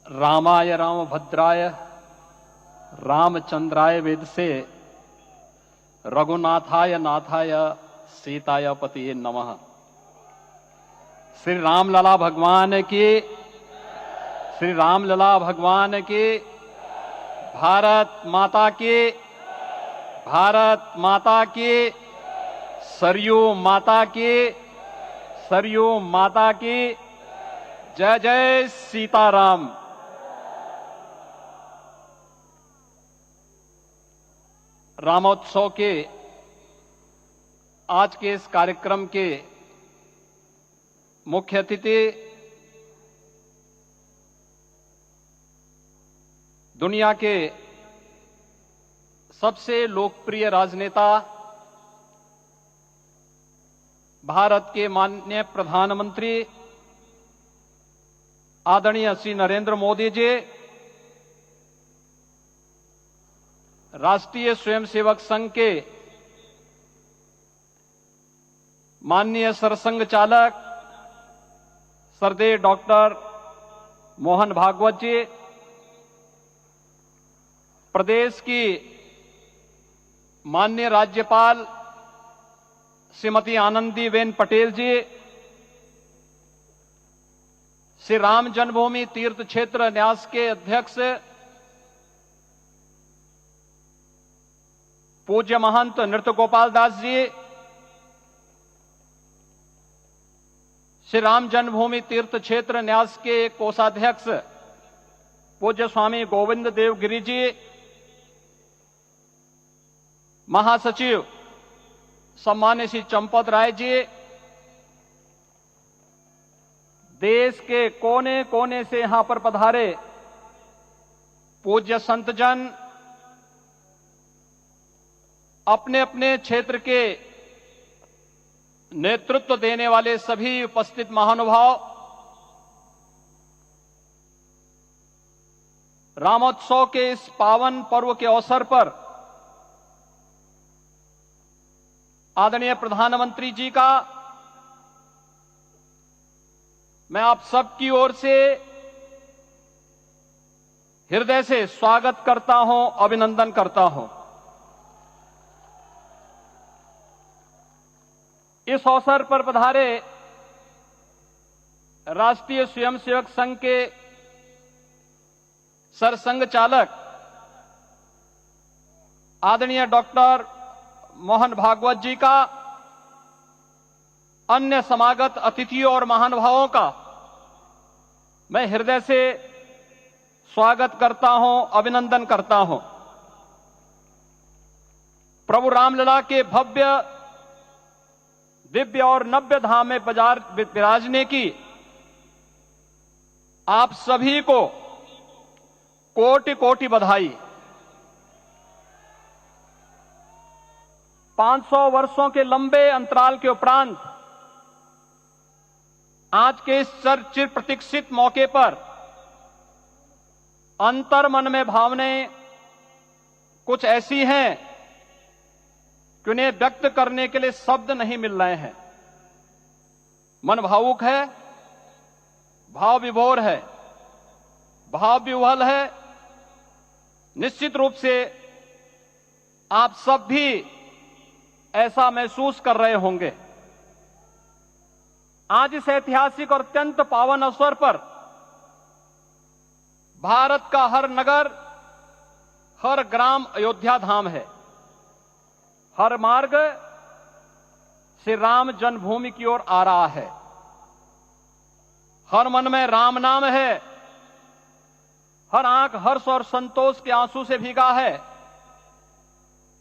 रामाय रामभद्राय रामचंद्राय वेदसे रघुनाथाय नाथाय सीताय पतिये नमः। श्री रामलला भगवान की, श्री रामलला भगवान की, भारत माता की, भारत माता की, सरयू माता की, सरयू माता की, जय जय सीताराम। रामोत्सव के आज के इस कार्यक्रम के मुख्य अतिथि दुनिया के सबसे लोकप्रिय राजनेता भारत के माननीय प्रधानमंत्री आदरणीय श्री नरेंद्र मोदी जी, राष्ट्रीय स्वयंसेवक संघ के माननीय सरसंघ चालक श्रद्धेय डॉक्टर मोहन भागवत जी, प्रदेश की माननीय राज्यपाल श्रीमती आनंदीबेन पटेल जी, श्री राम जन्मभूमि तीर्थ क्षेत्र न्यास के अध्यक्ष पूज्य महंत नृत्य गोपाल दास जी, श्री राम जन्मभूमि तीर्थ क्षेत्र न्यास के कोषाध्यक्ष पूज्य स्वामी गोविंद देव गिरि जी, महासचिव सम्मान्य श्री चंपत राय जी, देश के कोने कोने से यहां पर पधारे पूज्य संतजन, अपने अपने क्षेत्र के नेतृत्व देने वाले सभी उपस्थित महानुभाव, रामोत्सव के इस पावन पर्व के अवसर पर आदरणीय प्रधानमंत्री जी का मैं आप सबकी ओर से हृदय से स्वागत करता हूं, अभिनंदन करता हूं। इस अवसर पर पधारे राष्ट्रीय स्वयंसेवक संघ के सरसंघ चालक आदरणीय डॉक्टर मोहन भागवत जी का, अन्य समागत अतिथियों और महानुभावों का मैं हृदय से स्वागत करता हूं, अभिनंदन करता हूं। प्रभु रामलला के भव्य दिव्य और नव्य धाम में विराजने की आप सभी को कोटि कोटि बधाई। 500 वर्षों के लंबे अंतराल के उपरांत आज के इस चिर प्रतीक्षित मौके पर अंतर मन में भावनाएं कुछ ऐसी हैं कि उन्हें व्यक्त करने के लिए शब्द नहीं मिल रहे हैं। मन भावुक है, भाव विभोर है, भाव विह्वल है। निश्चित रूप से आप सब भी ऐसा महसूस कर रहे होंगे। आज इस ऐतिहासिक और अत्यंत पावन अवसर पर भारत का हर नगर, हर ग्राम अयोध्या धाम है। हर मार्ग श्री राम जन्मभूमि की ओर आ रहा है। हर मन में राम नाम है, हर आंख हर्ष और संतोष के आंसू से भीगा है।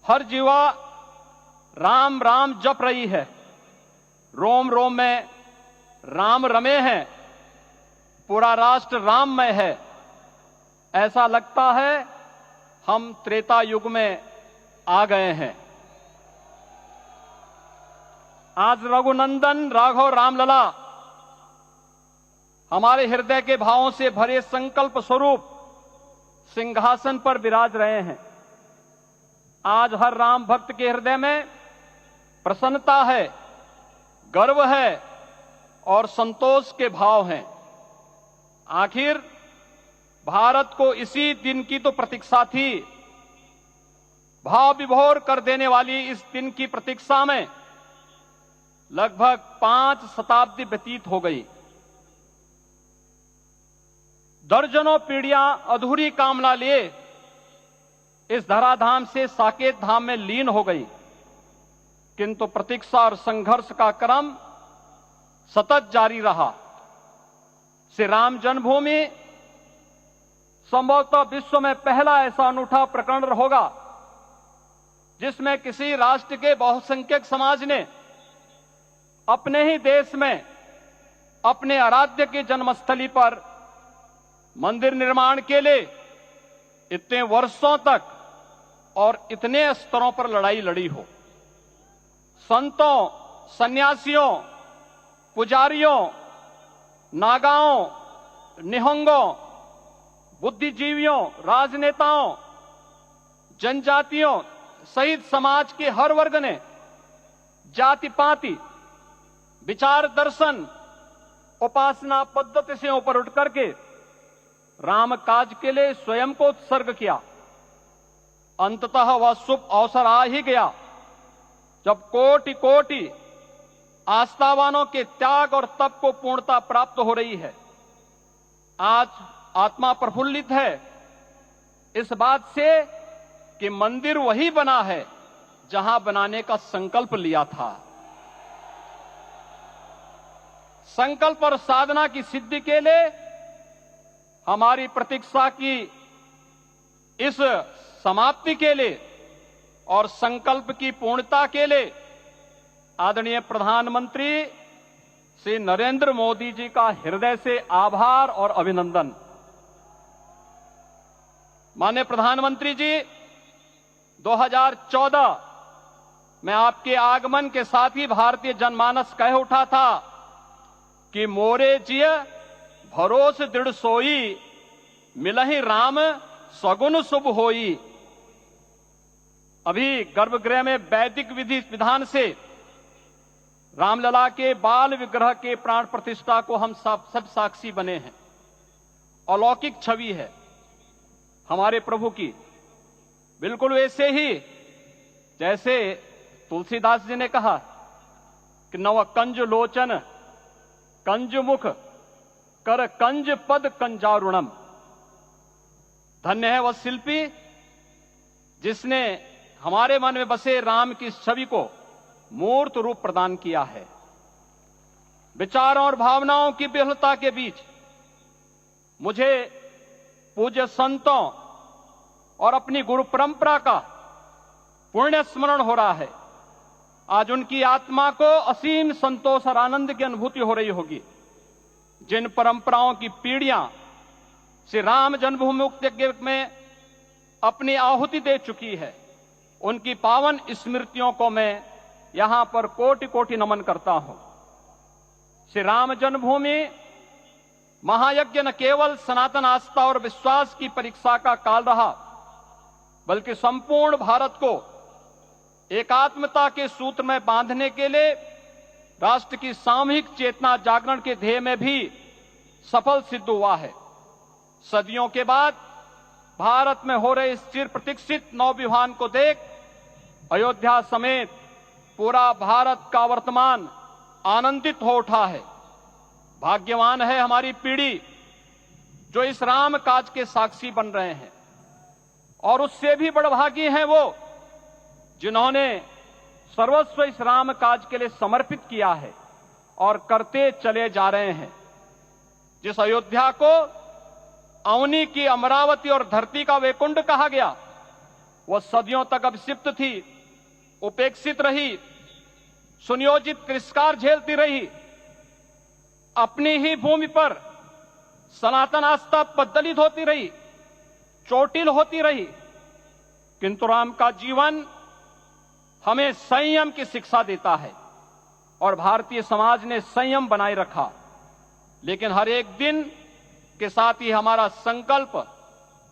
हर जीवा राम राम जप रही है, रोम रोम में राम रमे हैं, पूरा राष्ट्र राममय है। ऐसा लगता है हम त्रेता युग में आ गए हैं। आज रघुनंदन राघव रामलला हमारे हृदय के भावों से भरे संकल्प स्वरूप सिंहासन पर विराज रहे हैं। आज हर राम भक्त के हृदय में प्रसन्नता है, गर्व है और संतोष के भाव हैं। आखिर भारत को इसी दिन की तो प्रतीक्षा थी। भाव विभोर कर देने वाली इस दिन की प्रतीक्षा में लगभग 5 शताब्दी व्यतीत हो गई। दर्जनों पीढ़ियां अधूरी कामना लिए इस धराधाम से साकेत धाम में लीन हो गई, किंतु प्रतीक्षा और संघर्ष का क्रम सतत जारी रहा। श्री राम जन्मभूमि संभवतः विश्व में पहला ऐसा अनूठा प्रकरण होगा जिसमें किसी राष्ट्र के बहुसंख्यक समाज ने अपने ही देश में अपने आराध्य की जन्मस्थली पर मंदिर निर्माण के लिए इतने वर्षों तक और इतने स्तरों पर लड़ाई लड़ी हो। संतों, सन्यासियों, पुजारियों, नागाओं, निहंगों, बुद्धिजीवियों, राजनेताओं, जनजातियों सहित समाज के हर वर्ग ने जाति पाति, विचार दर्शन, उपासना पद्धति से ऊपर उठ करके राम काज के लिए स्वयं को उत्सर्ग किया। अंततः वह शुभ अवसर आ ही गया जब कोटि कोटि आस्थावानों के त्याग और तप को पूर्णता प्राप्त हो रही है। आज आत्मा प्रफुल्लित है इस बात से कि मंदिर वही बना है जहां बनाने का संकल्प लिया था। संकल्प और साधना की सिद्धि के लिए हमारी प्रतीक्षा की इस समाप्ति के लिए और संकल्प की पूर्णता के लिए आदरणीय प्रधानमंत्री श्री नरेंद्र मोदी जी का हृदय से आभार और अभिनंदन। माननीय प्रधानमंत्री जी, 2014 में आपके आगमन के साथ ही भारतीय जनमानस कह उठा था कि मोरे जिय भरोस दृढ़ सोई, मिलहि राम सगुन शुभ होई। अभी गर्भगृह में वैदिक विधि विधान से रामलला के बाल विग्रह के प्राण प्रतिष्ठा को हम सब साक्षी बने हैं। अलौकिक छवि है हमारे प्रभु की, बिल्कुल वैसे ही जैसे तुलसीदास जी ने कहा कि नव कंज लोचन कंज मुख कर कंज पद कंजारुणम। धन्य है वह शिल्पी जिसने हमारे मन में बसे राम की छवि को मूर्त रूप प्रदान किया है। विचारों और भावनाओं की विहलता के बीच मुझे पूज्य संतों और अपनी गुरु परंपरा का पुण्य स्मरण हो रहा है। आज उनकी आत्मा को असीम संतोष और आनंद की अनुभूति हो रही होगी। जिन परंपराओं की पीढ़ियां श्री राम जन्मभूमि मुक्ति यज्ञ में अपनी आहुति दे चुकी है, उनकी पावन स्मृतियों को मैं यहां पर कोटि कोटि नमन करता हूं। श्री राम जन्मभूमि महायज्ञ न केवल सनातन आस्था और विश्वास की परीक्षा का काल रहा, बल्कि संपूर्ण भारत को एकात्मता के सूत्र में बांधने के लिए राष्ट्र की सामूहिक चेतना जागरण के ध्येय में भी सफल सिद्ध हुआ है। सदियों के बाद भारत में हो रहे इस चिर प्रतीक्षित नवविवाह को देख अयोध्या समेत पूरा भारत का वर्तमान आनंदित हो उठा है। भाग्यवान है हमारी पीढ़ी जो इस राम काज के साक्षी बन रहे हैं, और उससे भी बड़भागी हैं वो जिन्होंने सर्वस्व इस राम काज के लिए समर्पित किया है और करते चले जा रहे हैं। जिस अयोध्या को अवनी की अमरावती और धरती का वैकुंठ कहा गया, वह सदियों तक अभिषिप्त थी, उपेक्षित रही, सुनियोजित तिरस्कार झेलती रही। अपनी ही भूमि पर सनातन आस्था पद्दलित होती रही, चोटिल होती रही, किंतु राम का जीवन हमें संयम की शिक्षा देता है और भारतीय समाज ने संयम बनाए रखा। लेकिन हर एक दिन के साथ ही हमारा संकल्प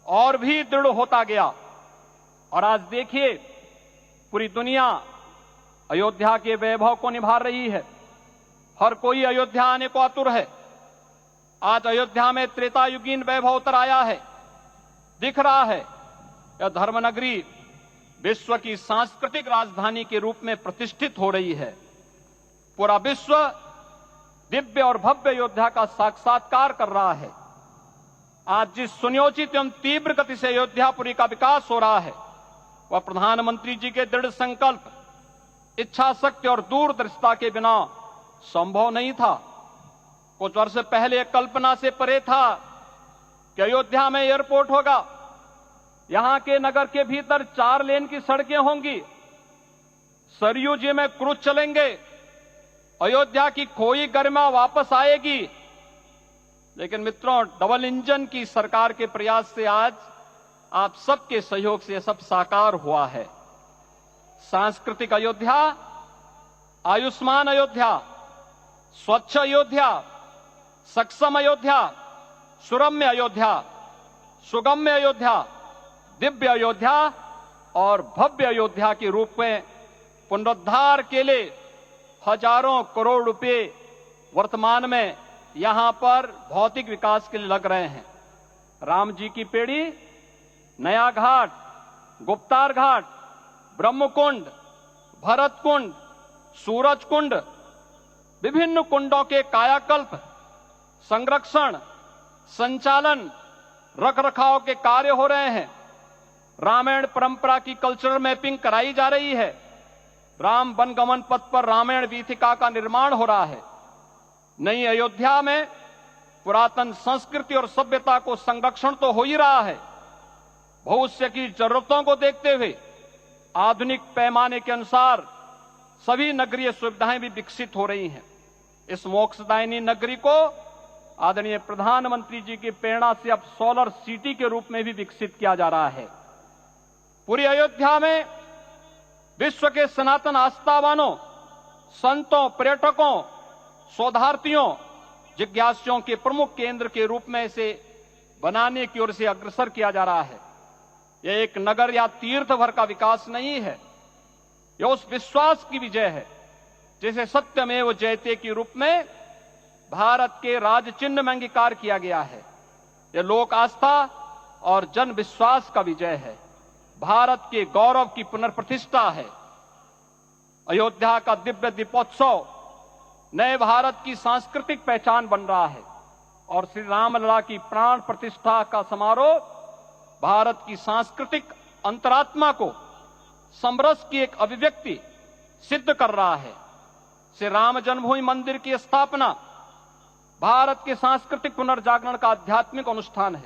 और भी दृढ़ होता गया, और आज देखिए पूरी दुनिया अयोध्या के वैभव को निभा रही है। हर कोई अयोध्या आने को आतुर है। आज अयोध्या में त्रेतायुगीन वैभव उतर आया है। दिख रहा है। यह धर्मनगरी विश्व की सांस्कृतिक राजधानी के रूप में प्रतिष्ठित हो रही है। पूरा विश्व दिव्य और भव्य अयोध्या का साक्षात्कार कर रहा है। आज जिस सुनियोजित एवं तीव्र गति से अयोध्यापुरी का विकास हो रहा है, वह प्रधानमंत्री जी के दृढ़ संकल्प, इच्छा शक्ति और दूरदर्शिता के बिना संभव नहीं था। कुछ वर्ष पहले कल्पना से परे था कि अयोध्या में एयरपोर्ट होगा, यहां के नगर के भीतर 4 लेन की सड़कें होंगी, सरयू जी में क्रूज चलेंगे, अयोध्या की खोई गरिमा वापस आएगी। लेकिन मित्रों, डबल इंजन की सरकार के प्रयास से आज आप सबके सहयोग से यह सब साकार हुआ है। सांस्कृतिक अयोध्या, आयुष्मान अयोध्या, स्वच्छ अयोध्या, सक्षम अयोध्या, सुरम्य अयोध्या, सुगम्य अयोध्या, दिव्य अयोध्या और भव्य अयोध्या के रूप में पुनरुद्धार के लिए हजारों करोड़ रुपए वर्तमान में यहां पर भौतिक विकास के लिए लग रहे हैं। राम जी की पेड़ी, नया घाट, गुप्तार घाट, ब्रह्मकुंड, भरत कुंड, सूरज कुंड, विभिन्न कुंडों के कायाकल्प, संरक्षण, संचालन, रखरखाव के कार्य हो रहे हैं। रामायण परंपरा की कल्चरल मैपिंग कराई जा रही है। राम वनगमन पथ पर रामायण वीथिका का निर्माण हो रहा है। नई अयोध्या में पुरातन संस्कृति और सभ्यता को संरक्षण तो हो ही रहा है, भविष्य की जरूरतों को देखते हुए आधुनिक पैमाने के अनुसार सभी नगरीय सुविधाएं भी विकसित हो रही हैं। इस मोक्षदायिनी नगरी को आदरणीय प्रधानमंत्री जी की प्रेरणा से अब सोलर सिटी के रूप में भी विकसित किया जा रहा है। पूरी अयोध्या में विश्व के सनातन आस्थावानों, संतों, पर्यटकों, शोधार्थियों, जिज्ञासुओं के प्रमुख केंद्र के रूप में इसे बनाने की ओर से अग्रसर किया जा रहा है। यह एक नगर या तीर्थ भर का विकास नहीं है, यह उस विश्वास की विजय है जिसे सत्यमेव जयते के रूप में भारत के राज चिन्ह में अंगीकार किया गया है। यह लोक आस्था और जन विश्वास का विजय है, भारत के गौरव की पुनर्प्रतिष्ठा है। अयोध्या का दिव्य दीपोत्सव नए भारत की सांस्कृतिक पहचान बन रहा है और श्री रामलला की प्राण प्रतिष्ठा का समारोह भारत की सांस्कृतिक अंतरात्मा को समरस की एक अभिव्यक्ति सिद्ध कर रहा है। श्री राम जन्मभूमि मंदिर की स्थापना भारत के सांस्कृतिक पुनर्जागरण का आध्यात्मिक अनुष्ठान है।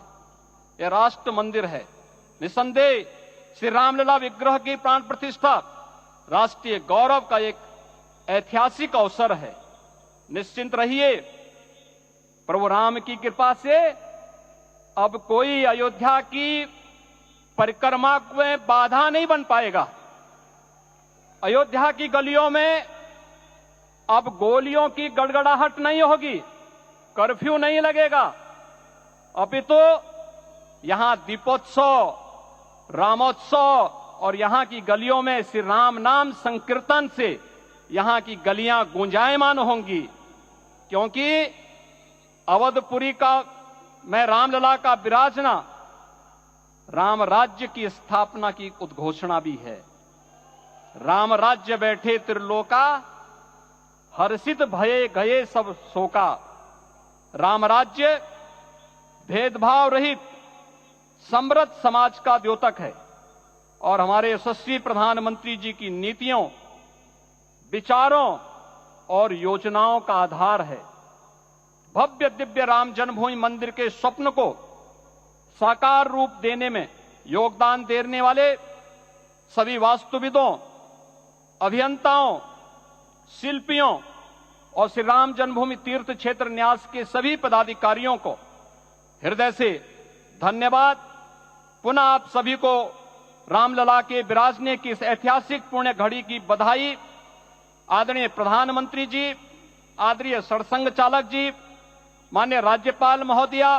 यह राष्ट्र मंदिर है। निसंदेह श्री रामलला विग्रह की प्राण प्रतिष्ठा राष्ट्रीय गौरव का एक ऐतिहासिक अवसर है। निश्चिंत रहिए, प्रभु राम की कृपा से अब कोई अयोध्या की परिक्रमा में बाधा नहीं बन पाएगा। अयोध्या की गलियों में अब गोलियों की गड़गड़ाहट नहीं होगी, कर्फ्यू नहीं लगेगा। अपितु यहां दीपोत्सव, रामोत्सव और यहां की गलियों में श्री राम नाम संकीर्तन से यहां की गलियां गूंजायमान होंगी, क्योंकि अवधपुरी का में रामलला का विराजना राम राज्य की स्थापना की उद्घोषणा भी है। राम राज्य बैठे त्रिलोका, हर्षित भये गए सब शोका। राम राज्य भेदभाव रहित समृद्ध समाज का द्योतक है और हमारे यशस्वी प्रधानमंत्री जी की नीतियों, विचारों और योजनाओं का आधार है। भव्य दिव्य राम जन्मभूमि मंदिर के स्वप्न को साकार रूप देने में योगदान देने वाले सभी वास्तुविदों, अभियंताओं, शिल्पियों और श्री राम जन्मभूमि तीर्थ क्षेत्र न्यास के सभी पदाधिकारियों को हृदय से धन्यवाद। पुनः आप सभी को रामलला के विराजने की इस ऐतिहासिक पुण्य घड़ी की बधाई। आदरणीय प्रधानमंत्री जी, आदरणीय सरसंघ चालक जी, माननीय राज्यपाल महोदया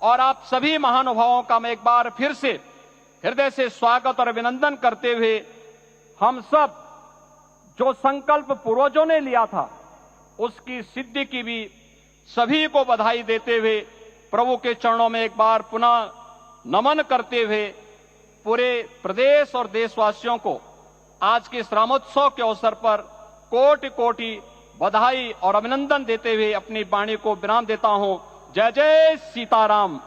और आप सभी महानुभावों का मैं एक बार फिर से हृदय से स्वागत और अभिनंदन करते हुए हम सब जो संकल्प पूर्वजों ने लिया था उसकी सिद्धि की भी सभी को बधाई देते हुए प्रभु के चरणों में एक बार पुनः नमन करते हुए पूरे प्रदेश और देशवासियों को आज के इस रामोत्सव के अवसर पर कोटि कोटि बधाई और अभिनंदन देते हुए अपनी वाणी को विराम देता हूं। जय जय सीताराम।